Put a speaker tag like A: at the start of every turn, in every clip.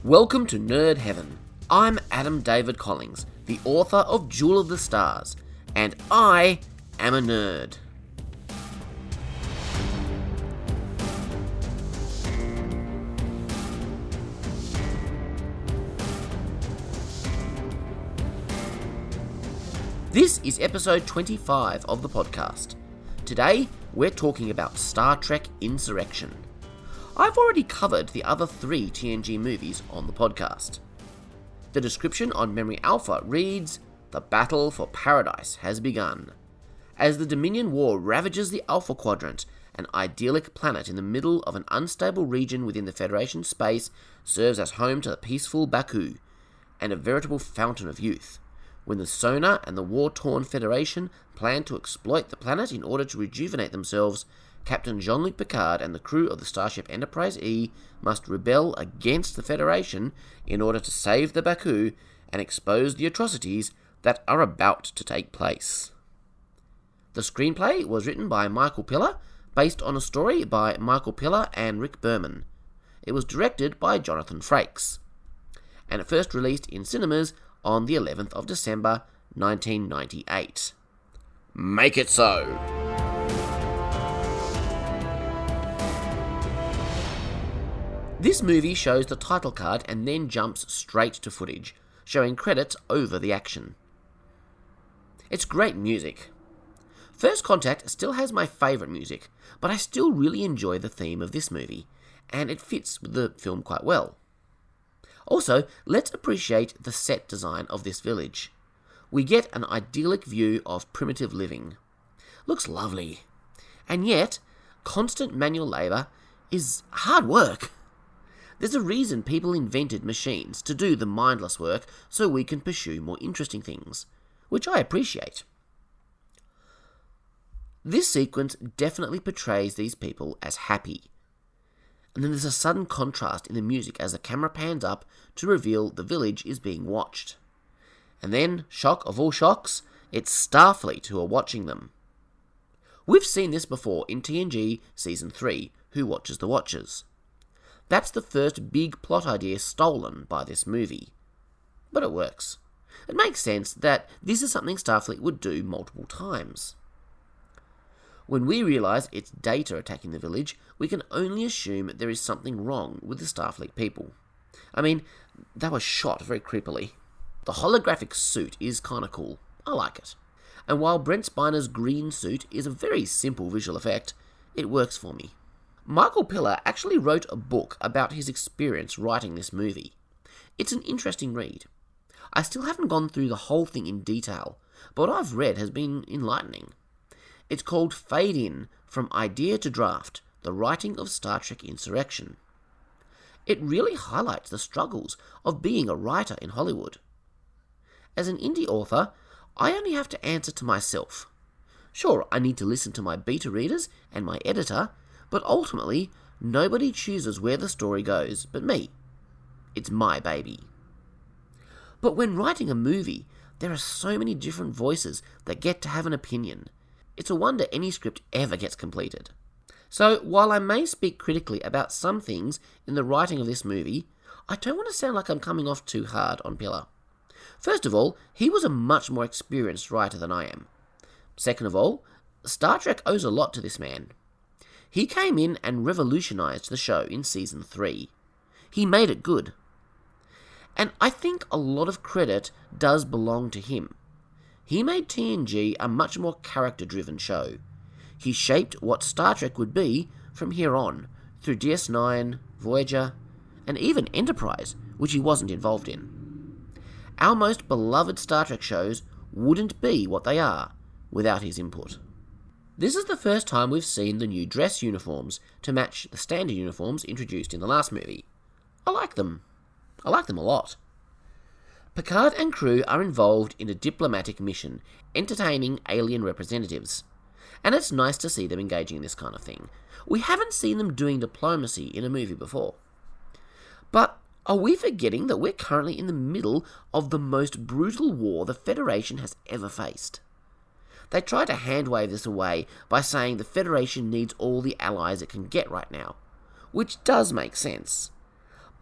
A: Welcome to Nerd Heaven. I'm Adam David Collings, the author of Jewel of the Stars, and I am a nerd. This is episode 25 of the podcast. Today, we're talking about Star Trek Insurrection. I've already covered the other 3 TNG movies on the podcast. The description on Memory Alpha reads, "The battle for paradise has begun. As the Dominion War ravages the Alpha Quadrant, an idyllic planet in the middle of an unstable region within the Federation space serves as home to the peaceful Baku, and a veritable fountain of youth. When the Sonar and the war-torn Federation plan to exploit the planet in order to rejuvenate themselves, Captain Jean-Luc Picard and the crew of the Starship Enterprise E must rebel against the Federation in order to save the Baku and expose the atrocities that are about to take place." The screenplay was written by Michael Piller, based on a story by Michael Piller and Rick Berman. It was directed by Jonathan Frakes, and it first released in cinemas on the 11th of December 1998. Make it so! This movie shows the title card and then jumps straight to footage, showing credits over the action. It's great music. First Contact still has my favourite music, but I still really enjoy the theme of this movie, and it fits with the film quite well. Also, let's appreciate the set design of this village. We get an idyllic view of primitive living. Looks lovely. And yet, constant manual labour is hard work. There's a reason people invented machines to do the mindless work so we can pursue more interesting things, which I appreciate. This sequence definitely portrays these people as happy. And then there's a sudden contrast in the music as the camera pans up to reveal the village is being watched. And then, shock of all shocks, it's Starfleet who are watching them. We've seen this before in TNG Season 3, Who Watches the Watchers. That's the first big plot idea stolen by this movie. But it works. It makes sense that this is something Starfleet would do multiple times. When we realise it's Data attacking the village, we can only assume there is something wrong with the Starfleet people. I mean, they were shot very creepily. The holographic suit is kinda cool. I like it. And while Brent Spiner's green suit is a very simple visual effect, it works for me. Michael Piller actually wrote a book about his experience writing this movie. It's an interesting read. I still haven't gone through the whole thing in detail, but what I've read has been enlightening. It's called Fade In, From Idea to Draft, The Writing of Star Trek Insurrection. It really highlights the struggles of being a writer in Hollywood. As an indie author, I only have to answer to myself. Sure, I need to listen to my beta readers and my editor, but ultimately, nobody chooses where the story goes but me. It's my baby. But when writing a movie, there are so many different voices that get to have an opinion. It's a wonder any script ever gets completed. So, while I may speak critically about some things in the writing of this movie, I don't want to sound like I'm coming off too hard on Piller. First of all, he was a much more experienced writer than I am. Second of all, Star Trek owes a lot to this man. He came in and revolutionised the show in Season 3. He made it good. And I think a lot of credit does belong to him. He made TNG a much more character-driven show. He shaped what Star Trek would be from here on, through DS9, Voyager, and even Enterprise, which he wasn't involved in. Our most beloved Star Trek shows wouldn't be what they are without his input. This is the first time we've seen the new dress uniforms to match the standard uniforms introduced in the last movie. I like them. I like them a lot. Picard and crew are involved in a diplomatic mission, entertaining alien representatives. And it's nice to see them engaging in this kind of thing. We haven't seen them doing diplomacy in a movie before. But are we forgetting that we're currently in the middle of the most brutal war the Federation has ever faced? They try to hand-wave this away by saying the Federation needs all the allies it can get right now, which does make sense.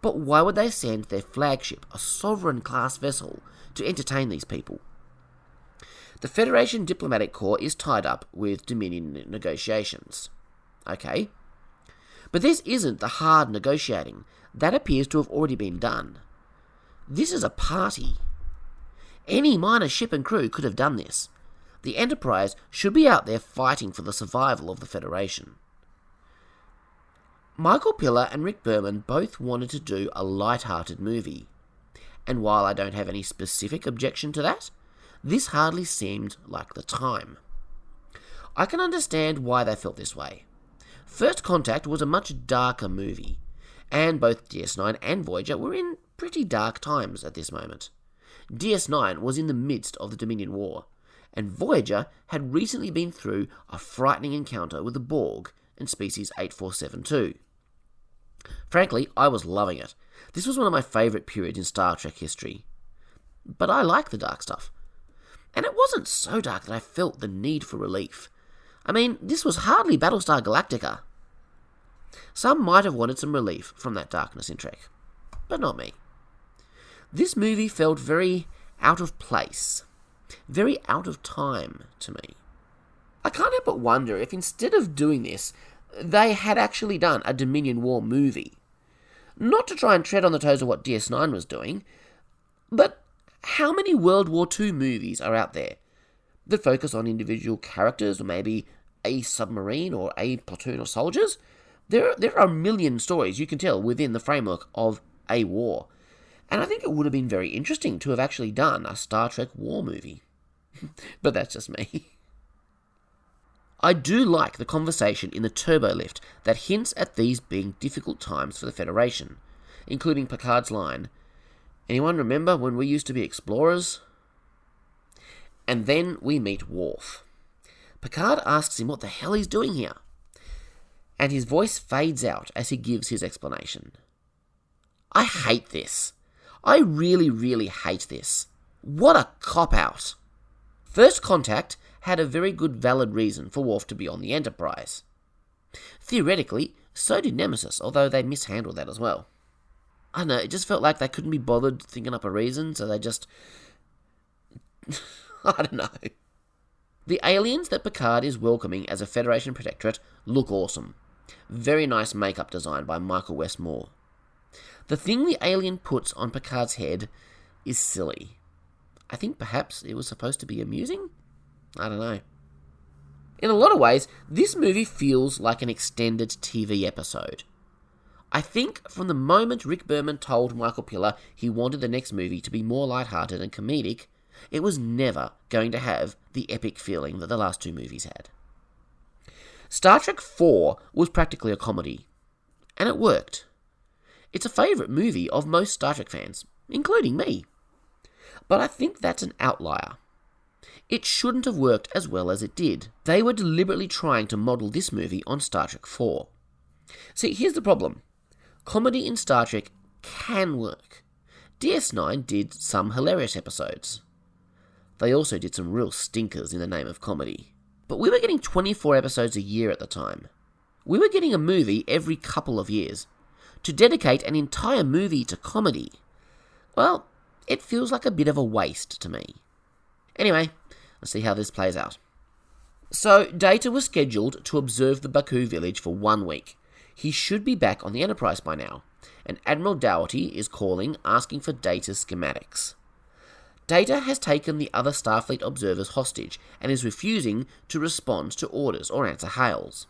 A: But why would they send their flagship, a sovereign-class vessel, to entertain these people? The Federation Diplomatic Corps is tied up with Dominion negotiations. Okay. But this isn't the hard negotiating. That appears to have already been done. This is a party. Any minor ship and crew could have done this. The Enterprise should be out there fighting for the survival of the Federation. Michael Piller and Rick Berman both wanted to do a light-hearted movie. And while I don't have any specific objection to that, this hardly seemed like the time. I can understand why they felt this way. First Contact was a much darker movie, and both DS9 and Voyager were in pretty dark times at this moment. DS9 was in the midst of the Dominion War, and Voyager had recently been through a frightening encounter with the Borg and Species 8472. Frankly, I was loving it. This was one of my favourite periods in Star Trek history. But I like the dark stuff. And it wasn't so dark that I felt the need for relief. I mean, this was hardly Battlestar Galactica. Some might have wanted some relief from that darkness in Trek, but not me. This movie felt very out of place, very out of time to me. I can't help but wonder if instead of doing this, they had actually done a Dominion War movie. Not to try and tread on the toes of what DS9 was doing, but how many World War II movies are out there that focus on individual characters, or maybe a submarine or a platoon of soldiers? There are a million stories you can tell within the framework of a war. And I think it would have been very interesting to have actually done a Star Trek war movie. But that's just me. I do like the conversation in the turbo lift that hints at these being difficult times for the Federation, including Picard's line, "Anyone remember when we used to be explorers?" And then we meet Worf. Picard asks him what the hell he's doing here, and his voice fades out as he gives his explanation. I hate this. I really, really hate this. What a cop-out. First Contact had a very good valid reason for Worf to be on the Enterprise. Theoretically, so did Nemesis, although they mishandled that as well. I don't know, it just felt like they couldn't be bothered thinking up a reason, so they just... I don't know. The aliens that Picard is welcoming as a Federation protectorate look awesome. Very nice makeup design by Michael Westmore. The thing the alien puts on Picard's head is silly. I think perhaps it was supposed to be amusing? I don't know. In a lot of ways, this movie feels like an extended TV episode. I think from the moment Rick Berman told Michael Piller he wanted the next movie to be more lighthearted and comedic, it was never going to have the epic feeling that the last two movies had. Star Trek IV was practically a comedy, and it worked. It's a favourite movie of most Star Trek fans, including me. But I think that's an outlier. It shouldn't have worked as well as it did. They were deliberately trying to model this movie on Star Trek IV. See, here's the problem. Comedy in Star Trek can work. DS9 did some hilarious episodes. They also did some real stinkers in the name of comedy. But we were getting 24 episodes a year at the time. We were getting a movie every couple of years. To dedicate an entire movie to comedy, well, it feels like a bit of a waste to me. Anyway, let's see how this plays out. So, Data was scheduled to observe the Baku village for 1 week. He should be back on the Enterprise by now, and Admiral Dougherty is calling asking for Data's schematics. Data has taken the other Starfleet observers hostage and is refusing to respond to orders or answer hails.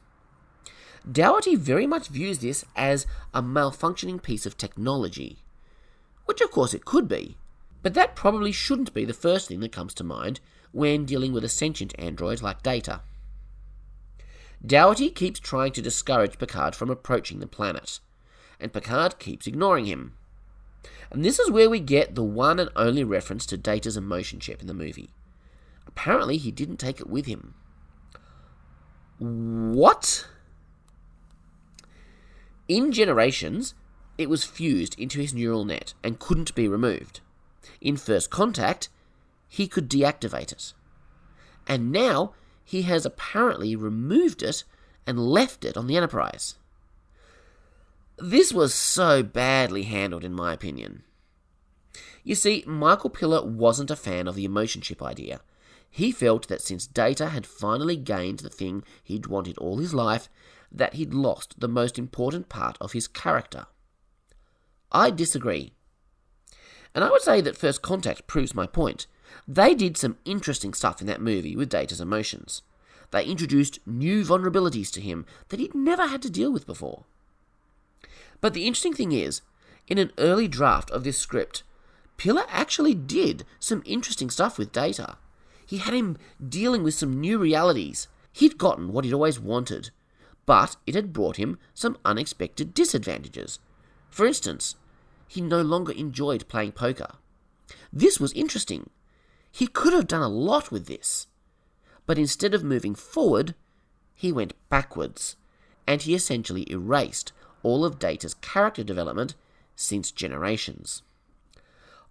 A: Dougherty very much views this as a malfunctioning piece of technology, which of course it could be, but that probably shouldn't be the first thing that comes to mind when dealing with a sentient android like Data. Dougherty keeps trying to discourage Picard from approaching the planet, and Picard keeps ignoring him. And this is where we get the one and only reference to Data's emotion chip in the movie. Apparently he didn't take it with him. What? In Generations, it was fused into his neural net and couldn't be removed. In First Contact, he could deactivate it. And now, he has apparently removed it and left it on the Enterprise. This was so badly handled in my opinion. You see, Michael Piller wasn't a fan of the emotion chip idea. He felt that since Data had finally gained the thing he'd wanted all his life, that he'd lost the most important part of his character. I disagree. And I would say that First Contact proves my point. They did some interesting stuff in that movie with Data's emotions. They introduced new vulnerabilities to him that he'd never had to deal with before. But the interesting thing is, in an early draft of this script, Piller actually did some interesting stuff with Data. He had him dealing with some new realities. He'd gotten what he'd always wanted, but it had brought him some unexpected disadvantages. For instance, he no longer enjoyed playing poker. This was interesting. He could have done a lot with this. But instead of moving forward, he went backwards, and he essentially erased all of Data's character development since Generations.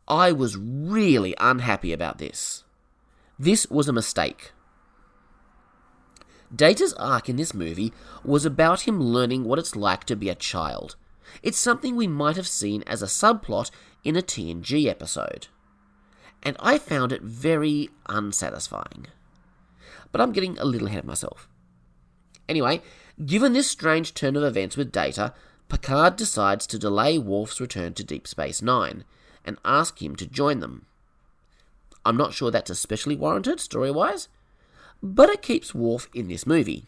A: I was really unhappy about this. This was a mistake. Data's arc in this movie was about him learning what it's like to be a child. It's something we might have seen as a subplot in a TNG episode. And I found it very unsatisfying. But I'm getting a little ahead of myself. Anyway, given this strange turn of events with Data, Picard decides to delay Worf's return to Deep Space Nine and ask him to join them. I'm not sure that's especially warranted, story-wise, but it keeps Worf in this movie.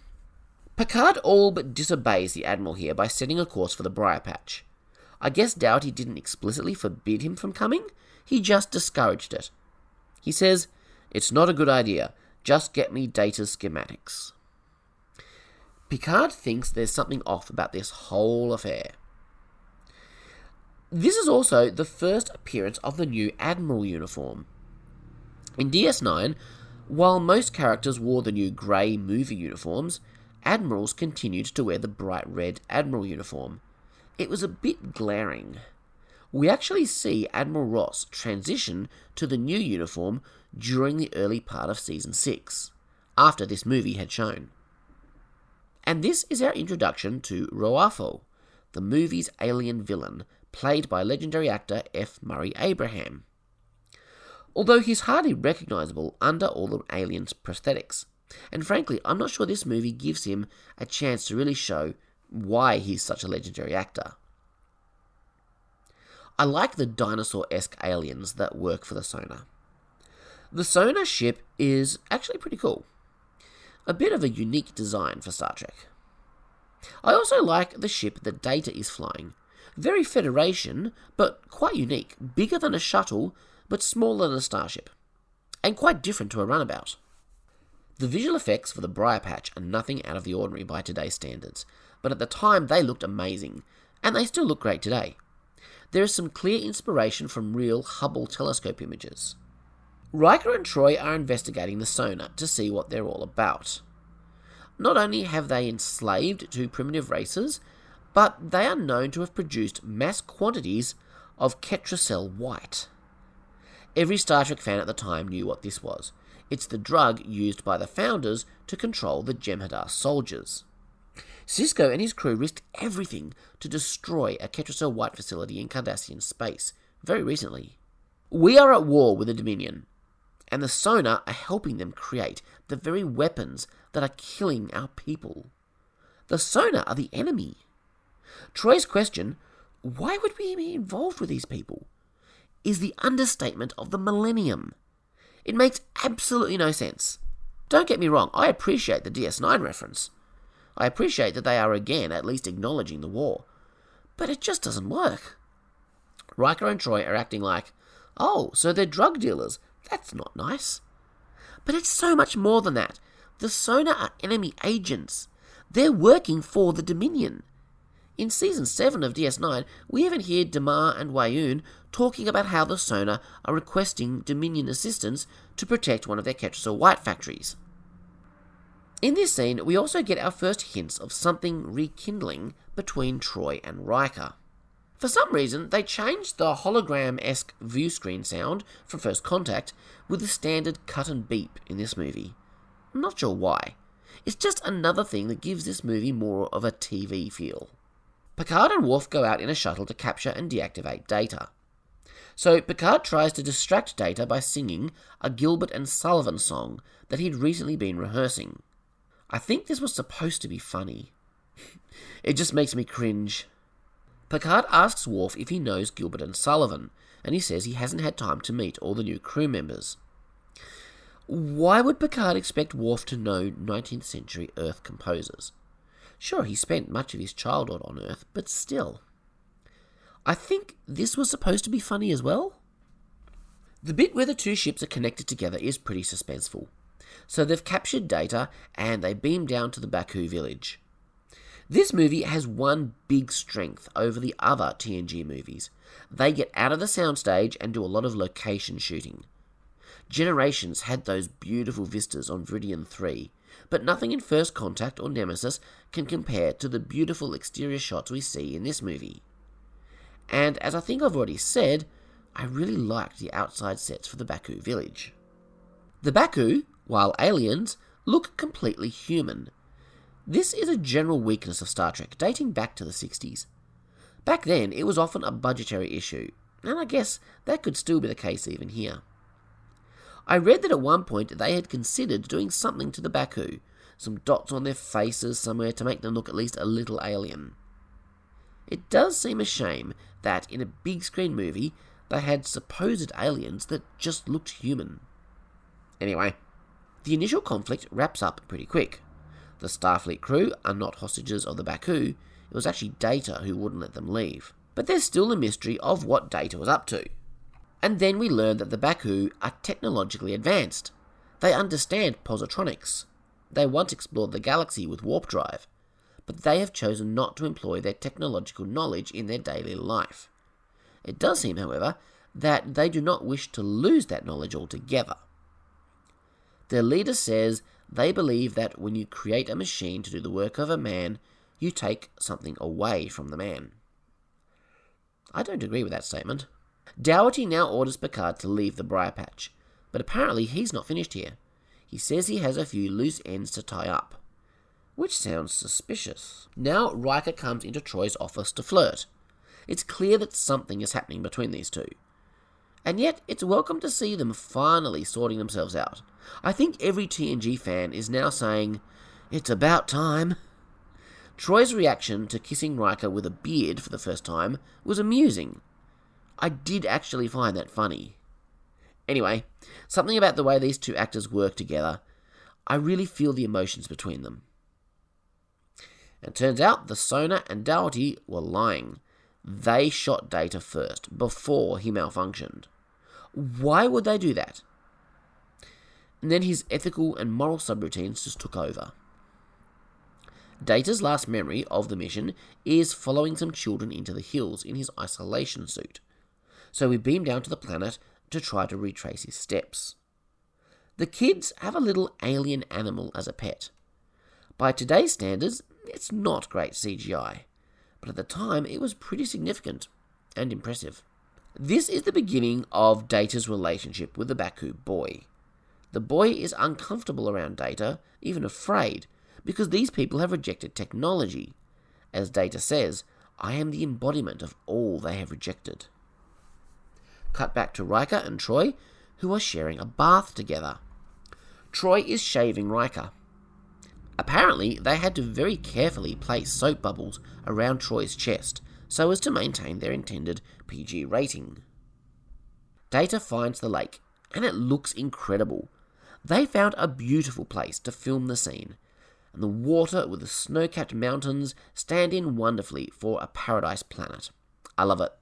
A: Picard all but disobeys the Admiral here by setting a course for the Briar Patch. I guess Doughty didn't explicitly forbid him from coming, he just discouraged it. He says, "It's not a good idea, just get me Data's schematics." Picard thinks there's something off about this whole affair. This is also the first appearance of the new Admiral uniform. In DS9, while most characters wore the new grey movie uniforms, Admirals continued to wear the bright red Admiral uniform. It was a bit glaring. We actually see Admiral Ross transition to the new uniform during the early part of Season 6, after this movie had shown. And this is our introduction to Roafo, the movie's alien villain, played by legendary actor F. Murray Abraham. Although he's hardly recognisable under all the alien's prosthetics, and frankly, I'm not sure this movie gives him a chance to really show why he's such a legendary actor. I like the dinosaur-esque aliens that work for the sonar. The sonar ship is actually pretty cool. A bit of a unique design for Star Trek. I also like the ship that Data is flying. Very Federation, but quite unique. Bigger than a shuttle, but smaller than a starship. And quite different to a runabout. The visual effects for the Briar Patch are nothing out of the ordinary by today's standards, but at the time they looked amazing, and they still look great today. There is some clear inspiration from real Hubble telescope images. Riker and Troy are investigating the sonar to see what they're all about. Not only have they enslaved two primitive races, but they are known to have produced mass quantities of Ketracel White. Every Star Trek fan at the time knew what this was. It's the drug used by the founders to control the Jem'Hadar soldiers. Sisko and his crew risked everything to destroy a Ketracel White facility in Cardassian space, very recently. We are at war with the Dominion, and the sonar are helping them create the very weapons that are killing our people. The sonar are the enemy. Troy's question, why would we be involved with these people, is the understatement of the millennium. It makes absolutely no sense. Don't get me wrong, I appreciate the DS9 reference. I appreciate that they are again at least acknowledging the war. But it just doesn't work. Riker and Troy are acting like, oh, so they're drug dealers. That's not nice. But it's so much more than that. The sonar are enemy agents. They're working for the Dominion. In Season 7 of DS9, we even hear Damar and Wayun talking about how the sonar are requesting Dominion assistance to protect one of their Ketracel White factories. In this scene, we also get our first hints of something rekindling between Troy and Riker. For some reason, they changed the hologram-esque view screen sound from First Contact with the standard cut and beep in this movie. I'm not sure why. It's just another thing that gives this movie more of a TV feel. Picard and Worf go out in a shuttle to capture and deactivate Data. So Picard tries to distract Data by singing a Gilbert and Sullivan song that he'd recently been rehearsing. I think this was supposed to be funny. It just makes me cringe. Picard asks Worf if he knows Gilbert and Sullivan, and he says he hasn't had time to meet all the new crew members. Why would Picard expect Worf to know 19th century Earth composers? Sure, he spent much of his childhood on Earth, but still. I think this was supposed to be funny as well. The bit where the two ships are connected together is pretty suspenseful. So they've captured Data and they beam down to the Baku village. This movie has one big strength over the other TNG movies. They get out of the soundstage and do a lot of location shooting. Generations had those beautiful vistas on Viridian 3, but nothing in First Contact or Nemesis can compare to the beautiful exterior shots we see in this movie. And as I think I've already said, I really liked the outside sets for the Baku village. The Baku, while aliens, look completely human. This is a general weakness of Star Trek, dating back to the 60s. Back then, it was often a budgetary issue, and I guess that could still be the case even here. I read that at one point they had considered doing something to the Baku, some dots on their faces somewhere to make them look at least a little alien. It does seem a shame that in a big screen movie they had supposed aliens that just looked human. Anyway, the initial conflict wraps up pretty quick. The Starfleet crew are not hostages of the Baku, it was actually Data who wouldn't let them leave. But there's still a mystery of what Data was up to. And then we learn that the Baku are technologically advanced. They understand positronics. They once explored the galaxy with warp drive, but they have chosen not to employ their technological knowledge in their daily life. It does seem, however, that they do not wish to lose that knowledge altogether. Their leader says they believe that when you create a machine to do the work of a man, you take something away from the man. I don't agree with that statement. Dougherty now orders Picard to leave the briar patch, but apparently he's not finished here. He says he has a few loose ends to tie up, which sounds suspicious. Now Riker comes into Troy's office to flirt. It's clear that something is happening between these two. And yet, it's welcome to see them finally sorting themselves out. I think every TNG fan is now saying, "It's about time." Troy's reaction to kissing Riker with a beard for the first time was amusing. I did actually find that funny. Anyway, something about the way these two actors work together, I really feel the emotions between them. And it turns out the Sona and Dougherty were lying. They shot Data first, before he malfunctioned. Why would they do that? And then his ethical and moral subroutines just took over. Data's last memory of the mission is following some children into the hills in his isolation suit. So we beam down to the planet to try to retrace his steps. The kids have a little alien animal as a pet. By today's standards, it's not great CGI, but at the time it was pretty significant and impressive. This is the beginning of Data's relationship with the Baku boy. The boy is uncomfortable around Data, even afraid, because these people have rejected technology. As Data says, "I am the embodiment of all they have rejected." Cut back to Riker and Troy, who are sharing a bath together. Troy is shaving Riker. Apparently, they had to very carefully place soap bubbles around Troy's chest so as to maintain their intended PG rating. Data finds the lake, and it looks incredible. They found a beautiful place to film the scene, and the water with the snow-capped mountains stand in wonderfully for a paradise planet. I love it.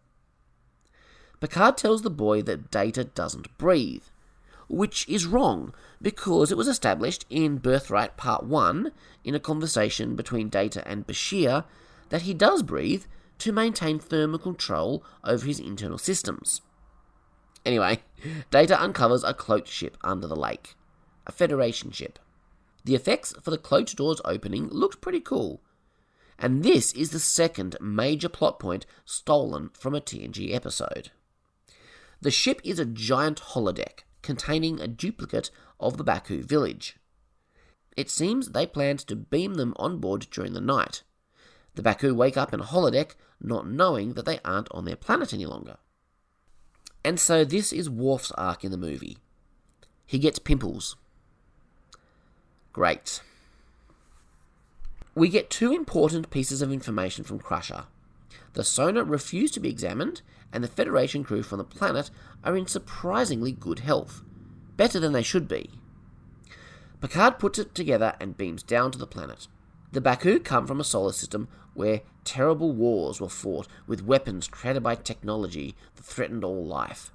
A: Picard tells the boy that Data doesn't breathe, which is wrong, because it was established in Birthright Part 1, in a conversation between Data and Bashir, that he does breathe to maintain thermal control over his internal systems. Anyway, Data uncovers a cloaked ship under the lake, a Federation ship. The effects for the cloaked doors opening looked pretty cool, and this is the second major plot point stolen from a TNG episode. The ship is a giant holodeck containing a duplicate of the Baku village. It seems they planned to beam them on board during the night. The Baku wake up in a holodeck, not knowing that they aren't on their planet any longer. And so this is Worf's arc in the movie. He gets pimples. Great. We get two important pieces of information from Crusher. The sonar refused to be examined, and the Federation crew from the planet are in surprisingly good health. Better than they should be. Picard puts it together and beams down to the planet. The Baku come from a solar system where terrible wars were fought with weapons created by technology that threatened all life.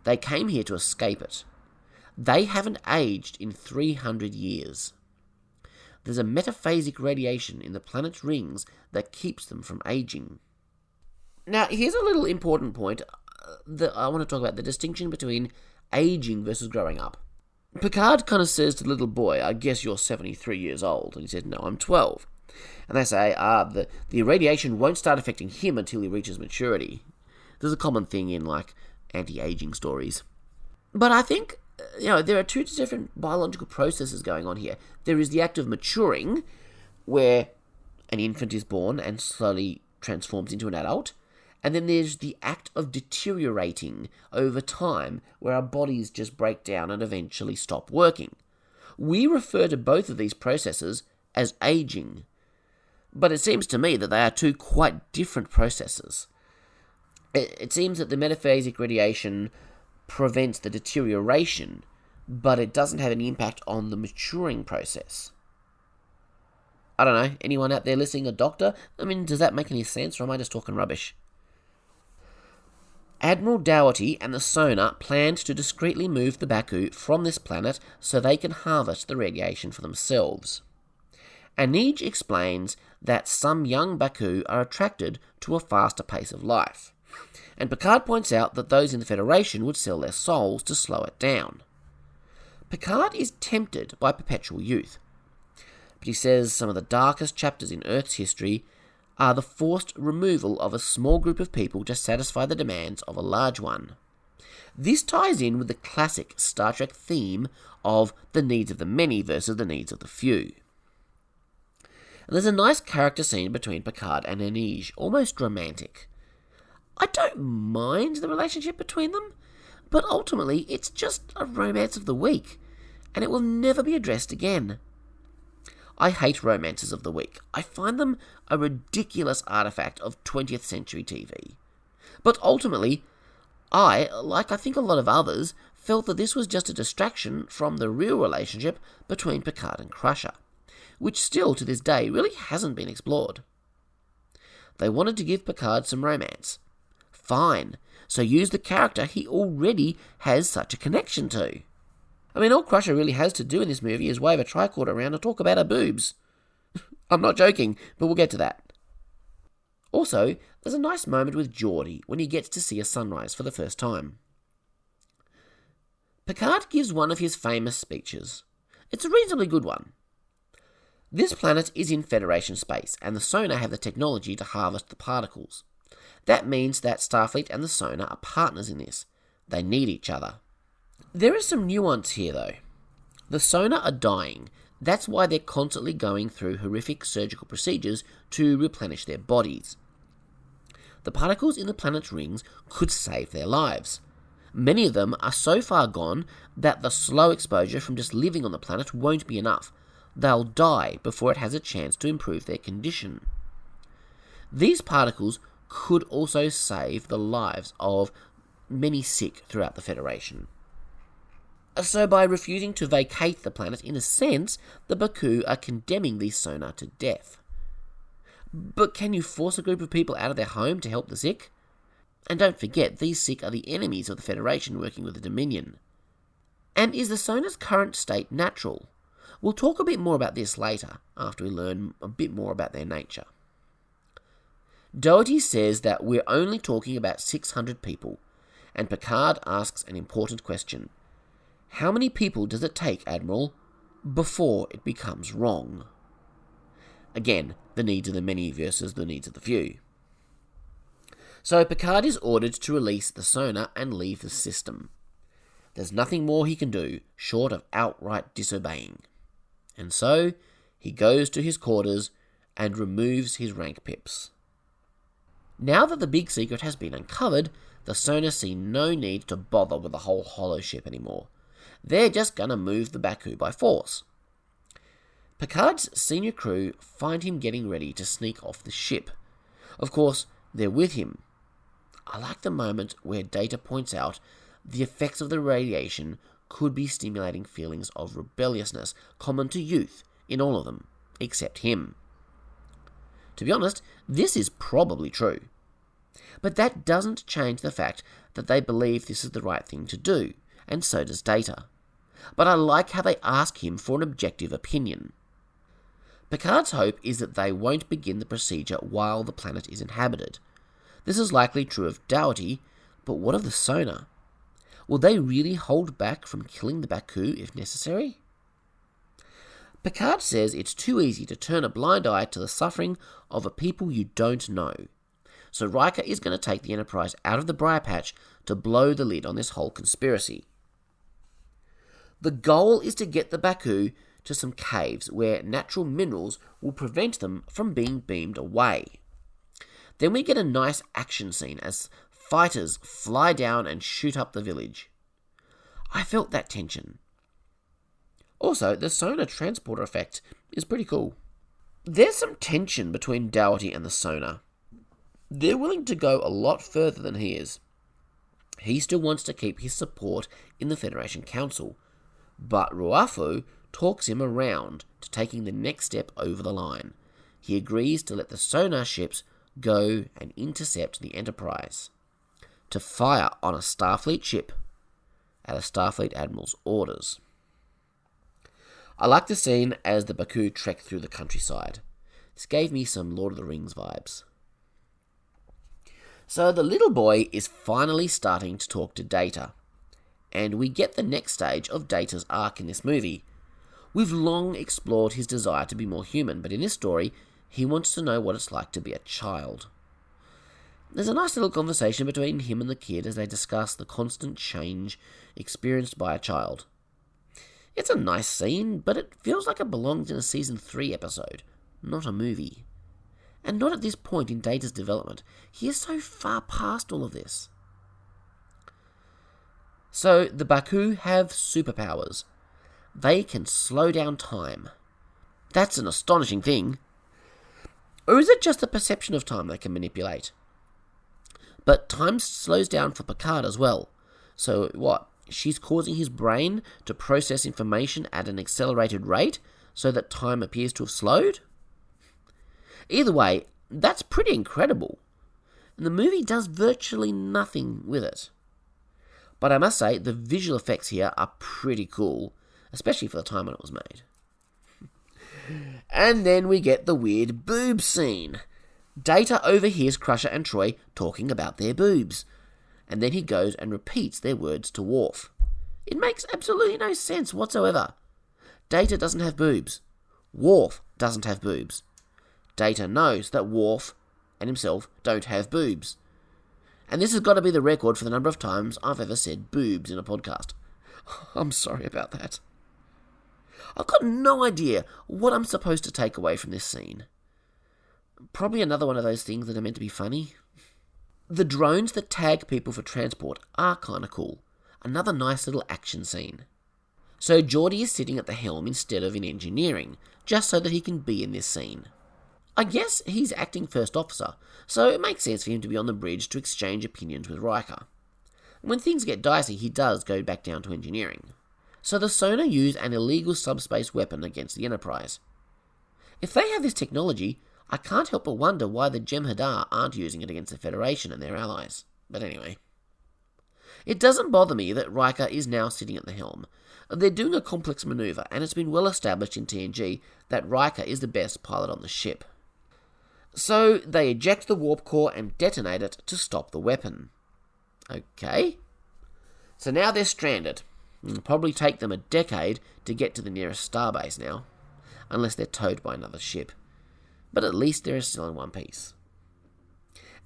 A: They came here to escape it. They haven't aged in 300 years. There's a metaphasic radiation in the planet's rings that keeps them from aging. Now, here's a little important point that I want to talk about, the distinction between aging versus growing up. Picard kind of says to the little boy, I guess you're 73 years old. And he says, no, I'm 12. And they say, the irradiation won't start affecting him until he reaches maturity. There's a common thing in, anti-aging stories. But I think, there are two different biological processes going on here. There is the act of maturing, where an infant is born and slowly transforms into an adult. And then there's the act of deteriorating over time, where our bodies just break down and eventually stop working. We refer to both of these processes as aging. But it seems to me that they are two quite different processes. It seems that the metaphasic radiation prevents the deterioration, but it doesn't have any impact on the maturing process. I don't know, anyone out there listening a doctor? Does that make any sense, or am I just talking rubbish? Admiral Dougherty and the sonar planned to discreetly move the Baku from this planet so they can harvest the radiation for themselves. Anej explains that some young Baku are attracted to a faster pace of life, and Picard points out that those in the Federation would sell their souls to slow it down. Picard is tempted by perpetual youth, but he says some of the darkest chapters in Earth's history are the forced removal of a small group of people to satisfy the demands of a large one. This ties in with the classic Star Trek theme of the needs of the many versus the needs of the few. And there's a nice character scene between Picard and Anej, almost romantic. I don't mind the relationship between them, but ultimately it's just a romance of the week, and it will never be addressed again. I hate romances of the week. I find them a ridiculous artifact of 20th century TV. But ultimately, I, like I think a lot of others, felt that this was just a distraction from the real relationship between Picard and Crusher, which still to this day really hasn't been explored. They wanted to give Picard some romance. Fine, so use the character he already has such a connection to. All Crusher really has to do in this movie is wave a tricorder around and talk about her boobs. I'm not joking, but we'll get to that. Also, there's a nice moment with Geordi when he gets to see a sunrise for the first time. Picard gives one of his famous speeches. It's a reasonably good one. This planet is in Federation space, and the sonar have the technology to harvest the particles. That means that Starfleet and the sonar are partners in this. They need each other. There is some nuance here, though. The sonar are dying. That's why they're constantly going through horrific surgical procedures to replenish their bodies. The particles in the planet's rings could save their lives. Many of them are so far gone that the slow exposure from just living on the planet won't be enough. They'll die before it has a chance to improve their condition. These particles could also save the lives of many sick throughout the Federation. So by refusing to vacate the planet, in a sense, the Baku are condemning the sonar to death. But can you force a group of people out of their home to help the sick? And don't forget, these sick are the enemies of the Federation working with the Dominion. And is the sonar's current state natural? We'll talk a bit more about this later, after we learn a bit more about their nature. Dougherty says that we're only talking about 600 people, and Picard asks an important question. How many people does it take, Admiral, before it becomes wrong? Again, the needs of the many versus the needs of the few. So Picard is ordered to release the sonar and leave the system. There's nothing more he can do, short of outright disobeying. And so, he goes to his quarters and removes his rank pips. Now that the big secret has been uncovered, the Sonar see no need to bother with the whole holo ship anymore. They're just gonna move the Baku by force. Picard's senior crew find him getting ready to sneak off the ship. Of course, they're with him. I like the moment where Data points out the effects of the radiation could be stimulating feelings of rebelliousness common to youth in all of them, except him. To be honest, this is probably true. But that doesn't change the fact that they believe this is the right thing to do, and so does Data. But I like how they ask him for an objective opinion. Picard's hope is that they won't begin the procedure while the planet is inhabited. This is likely true of Dougherty, but what of the Sonar? Will they really hold back from killing the Baku if necessary? Picard says it's too easy to turn a blind eye to the suffering of a people you don't know. So Riker is going to take the Enterprise out of the briar patch to blow the lid on this whole conspiracy. The goal is to get the Baku to some caves where natural minerals will prevent them from being beamed away. Then we get a nice action scene as fighters fly down and shoot up the village. I felt that tension. Also, the Sonar transporter effect is pretty cool. There's some tension between Dougherty and the Sonar. They're willing to go a lot further than he is. He still wants to keep his support in the Federation Council, but Ruafu talks him around to taking the next step over the line. He agrees to let the Sonar ships go and intercept the Enterprise, to fire on a Starfleet ship at a Starfleet Admiral's orders. I like the scene as the Baku trek through the countryside. This gave me some Lord of the Rings vibes. So the little boy is finally starting to talk to Data, and we get the next stage of Data's arc in this movie. We've long explored his desire to be more human, but in this story, he wants to know what it's like to be a child. There's a nice little conversation between him and the kid as they discuss the constant change experienced by a child. It's a nice scene, but it feels like it belongs in a Season 3 episode, not a movie. And not at this point in Data's development. He is so far past all of this. So, the Baku have superpowers. They can slow down time. That's an astonishing thing. Or is it just the perception of time they can manipulate? But time slows down for Picard as well. So what? She's causing his brain to process information at an accelerated rate so that time appears to have slowed? Either way, that's pretty incredible. And the movie does virtually nothing with it. But I must say, the visual effects here are pretty cool, especially for the time when it was made. And then we get the weird boob scene. Data overhears Crusher and Troy talking about their boobs, and then he goes and repeats their words to Worf. It makes absolutely no sense whatsoever. Data doesn't have boobs. Worf doesn't have boobs. Data knows that Worf and himself don't have boobs. And this has got to be the record for the number of times I've ever said boobs in a podcast. I'm sorry about that. I've got no idea what I'm supposed to take away from this scene. Probably another one of those things that are meant to be funny. The drones that tag people for transport are kind of cool. Another nice little action scene. So Geordi is sitting at the helm instead of in engineering, just so that he can be in this scene. I guess he's acting first officer, so it makes sense for him to be on the bridge to exchange opinions with Riker. When things get dicey, he does go back down to engineering. So the Sonar use an illegal subspace weapon against the Enterprise. If they have this technology, I can't help but wonder why the Jem'Hadar aren't using it against the Federation and their allies. But anyway. It doesn't bother me that Riker is now sitting at the helm. They're doing a complex maneuver, and it's been well established in TNG that Riker is the best pilot on the ship. So they eject the warp core and detonate it to stop the weapon. Okay. So now they're stranded. It'll probably take them a decade to get to the nearest starbase now, unless they're towed by another ship. But at least they're still in one piece.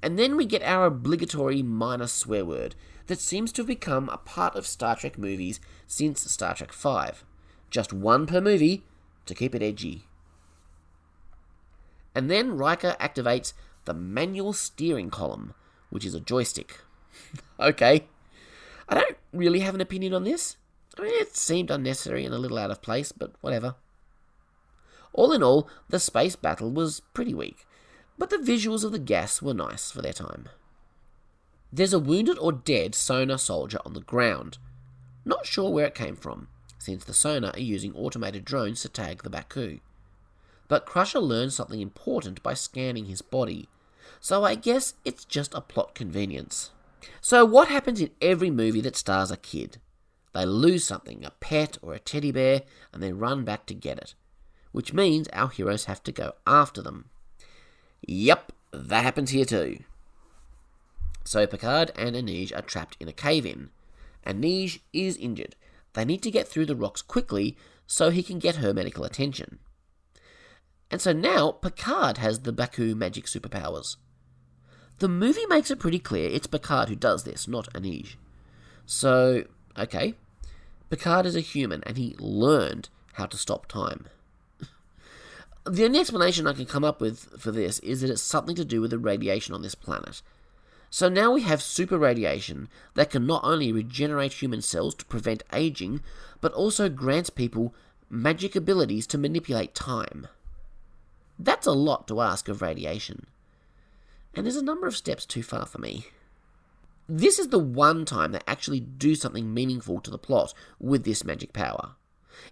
A: And then we get our obligatory minor swear word that seems to have become a part of Star Trek movies since Star Trek V. Just one per movie to keep it edgy. And then Riker activates the manual steering column, which is a joystick. Okay. I don't really have an opinion on this. I mean, it seemed unnecessary and a little out of place, but whatever. All in all, the space battle was pretty weak, but the visuals of the gas were nice for their time. There's a wounded or dead sonar soldier on the ground. Not sure where it came from, since the sonar are using automated drones to tag the Baku. But Crusher learns something important by scanning his body, so I guess it's just a plot convenience. So what happens in every movie that stars a kid? They lose something, a pet or a teddy bear, and they run back to get it, which means our heroes have to go after them. Yep, that happens here too. So Picard and Anej are trapped in a cave-in. Anej is injured. They need to get through the rocks quickly so he can get her medical attention. And so now Picard has the Baku magic superpowers. The movie makes it pretty clear it's Picard who does this, not Anej. So, okay, Picard is a human and he learned how to stop time. The only explanation I can come up with for this is that it's something to do with the radiation on this planet. So now we have super radiation that can not only regenerate human cells to prevent aging, but also grants people magic abilities to manipulate time. That's a lot to ask of radiation. And there's a number of steps too far for me. This is the one time they actually do something meaningful to the plot with this magic power.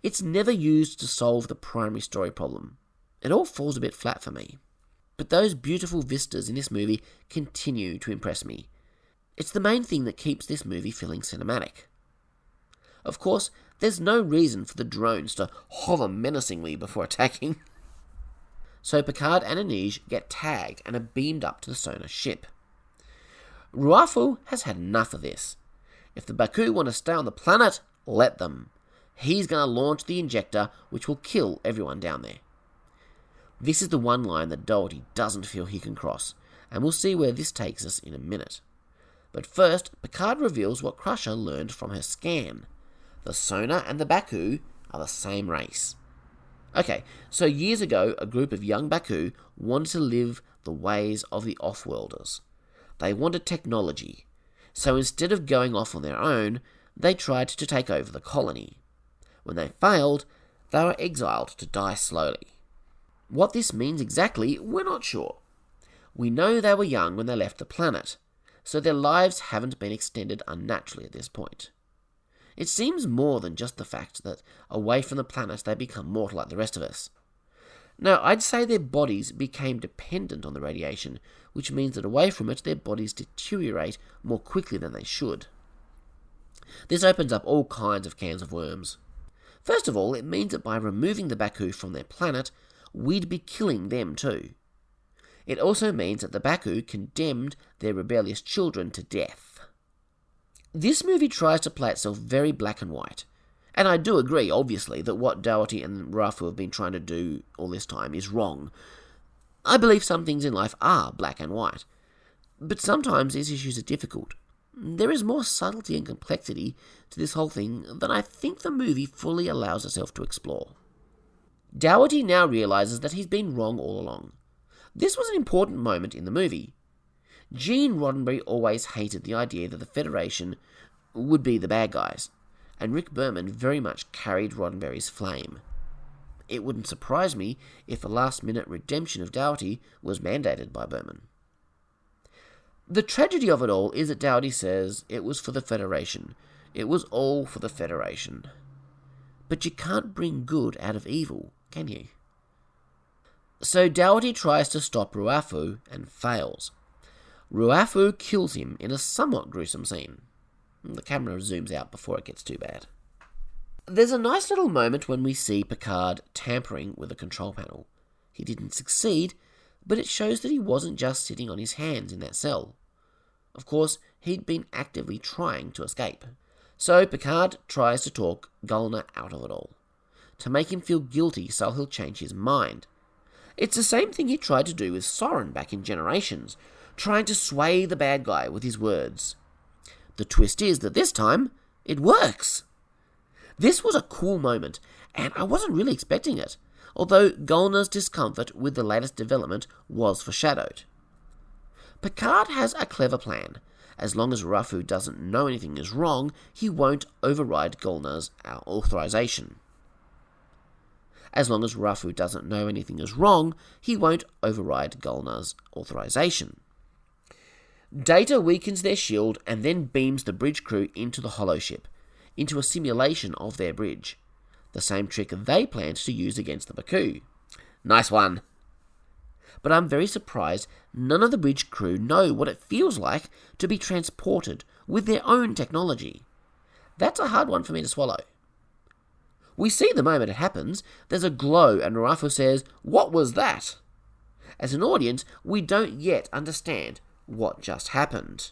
A: It's never used to solve the primary story problem. It all falls a bit flat for me. But those beautiful vistas in this movie continue to impress me. It's the main thing that keeps this movie feeling cinematic. Of course, there's no reason for the drones to hover menacingly before attacking. So Picard and Anej get tagged and are beamed up to the sonar ship. Ruafu has had enough of this. If the Baku want to stay on the planet, let them. He's going to launch the injector, which will kill everyone down there. This is the one line that Doherty doesn't feel he can cross, and we'll see where this takes us in a minute. But first, Picard reveals what Crusher learned from her scan. The sonar and the Baku are the same race. Okay, so years ago, a group of young Baku wanted to live the ways of the off-worlders. They wanted technology, so instead of going off on their own, they tried to take over the colony. When they failed, they were exiled to die slowly. What this means exactly, we're not sure. We know they were young when they left the planet, so their lives haven't been extended unnaturally at this point. It seems more than just the fact that away from the planet they become mortal like the rest of us. No, I'd say their bodies became dependent on the radiation, which means that away from it their bodies deteriorate more quickly than they should. This opens up all kinds of cans of worms. First of all, it means that by removing the Baku from their planet, we'd be killing them too. It also means that the Baku condemned their rebellious children to death. This movie tries to play itself very black and white, and I do agree, obviously, that what Doherty and Rafu have been trying to do all this time is wrong. I believe some things in life are black and white, but sometimes these issues are difficult. There is more subtlety and complexity to this whole thing than I think the movie fully allows itself to explore. Doherty now realises that he's been wrong all along. This was an important moment in the movie. Gene Roddenberry always hated the idea that the Federation would be the bad guys, and Rick Berman very much carried Roddenberry's flame. It wouldn't surprise me if the last-minute redemption of Doherty was mandated by Berman. The tragedy of it all is that Doherty says it was for the Federation. It was all for the Federation. But you can't bring good out of evil, can you? So Doherty tries to stop Ruafu and fails. Ruafu kills him in a somewhat gruesome scene. The camera zooms out before it gets too bad. There's a nice little moment when we see Picard tampering with a control panel. He didn't succeed, but it shows that he wasn't just sitting on his hands in that cell. Of course, he'd been actively trying to escape. So Picard tries to talk Gulner out of it all, to make him feel guilty so he'll change his mind. It's the same thing he tried to do with Soren back in Generations, trying to sway the bad guy with his words. The twist is that this time, it works. This was a cool moment, and I wasn't really expecting it. although Golnar's discomfort with the latest development was foreshadowed. Picard has a clever plan. As long as Rafu doesn't know anything is wrong, he won't override Golnar's authorization. As long as Rafu doesn't know anything is wrong, he won't override Golnar's authorization. Data weakens their shield and then beams the bridge crew into the holoship, into a simulation of their bridge. The same trick they planned to use against the Baku. Nice one! But I'm very surprised none of the bridge crew know what it feels like to be transported with their own technology. That's a hard one for me to swallow. We see the moment it happens, there's a glow and Rafu says, "What was that?" As an audience, we don't yet understand what just happened.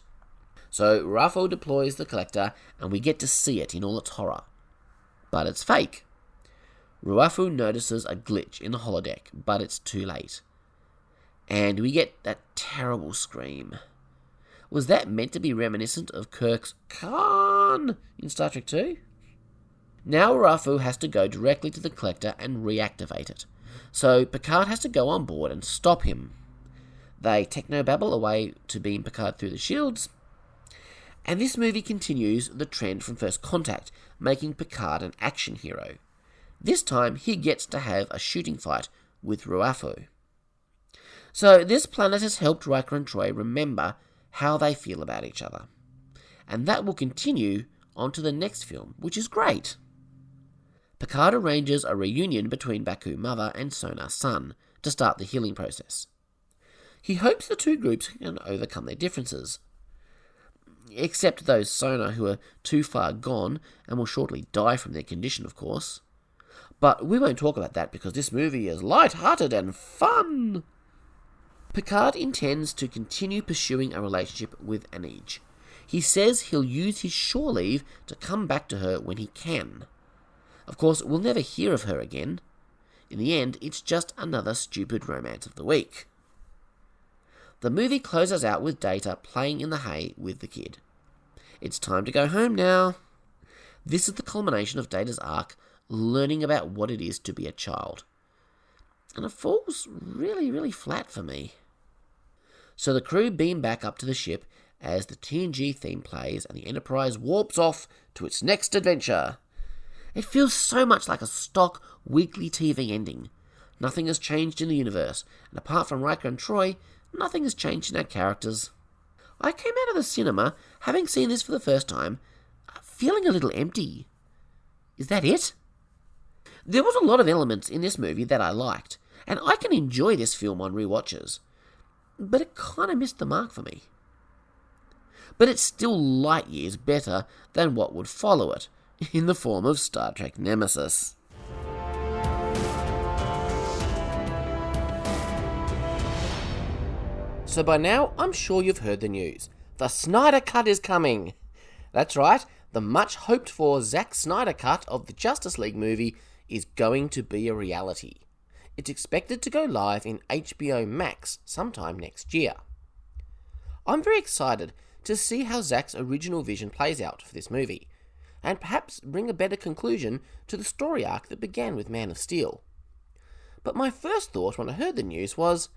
A: So Rafu deploys the collector and we get to see it in all its horror. But it's fake. Rafu notices a glitch in the holodeck, but it's too late. And we get that terrible scream. Was that meant to be reminiscent of Kirk's Khan in Star Trek 2? Now Rafu has to go directly to the collector and reactivate it. So Picard has to go on board and stop him. They technobabble away to beam Picard through the shields. And this movie continues the trend from First Contact, making Picard an action hero. This time he gets to have a shooting fight with Rafu. So this planet has helped Riker and Troy remember how they feel about each other. And that will continue on to the next film, which is great. Picard arranges a reunion between Baku Mother and Sonar Son to start the healing process. He hopes the two groups can overcome their differences. Except those Sonar who are too far gone and will shortly die from their condition, of course. But we won't talk about that because this movie is light-hearted and fun. Picard intends to continue pursuing a relationship with Anij. He says he'll use his shore leave to come back to her when he can. Of course, we'll never hear of her again. In the end, it's just another stupid romance of the week. The movie closes out with Data playing in the hay with the kid. It's time to go home now. This is the culmination of Data's arc, learning about what it is to be a child. And it falls really, really flat for me. So the crew beam back up to the ship as the TNG theme plays and the Enterprise warps off to its next adventure. It feels so much like a stock weekly TV ending. Nothing has changed in the universe, and apart from Riker and Troy, nothing has changed in our characters. I came out of the cinema, having seen this for the first time, feeling a little empty. Is that it? There was a lot of elements in this movie that I liked, and I can enjoy this film on rewatches. But it kind of missed the mark for me. But it's still light years better than what would follow it, in the form of Star Trek Nemesis. So by now, I'm sure you've heard the news. The Snyder Cut is coming! That's right, the much hoped for Zack Snyder Cut of the Justice League movie is going to be a reality. It's expected to go live in HBO Max sometime next year. I'm very excited to see how Zack's original vision plays out for this movie, and perhaps bring a better conclusion to the story arc that began with Man of Steel. But my first thought when I heard the news was,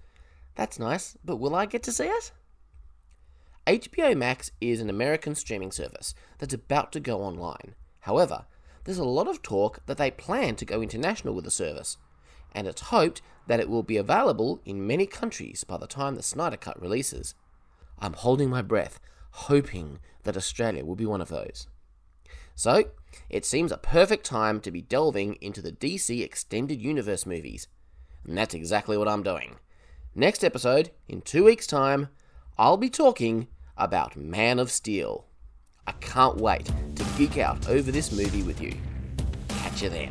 A: that's nice, but will I get to see it? HBO Max is an American streaming service that's about to go online. However, there's a lot of talk that they plan to go international with the service, and it's hoped that it will be available in many countries by the time the Snyder Cut releases. I'm holding my breath, hoping that Australia will be one of those. So, it seems a perfect time to be delving into the DC Extended Universe movies, and that's exactly what I'm doing. Next episode, in 2 weeks' time, I'll be talking about Man of Steel. I can't wait to geek out over this movie with you. Catch you then.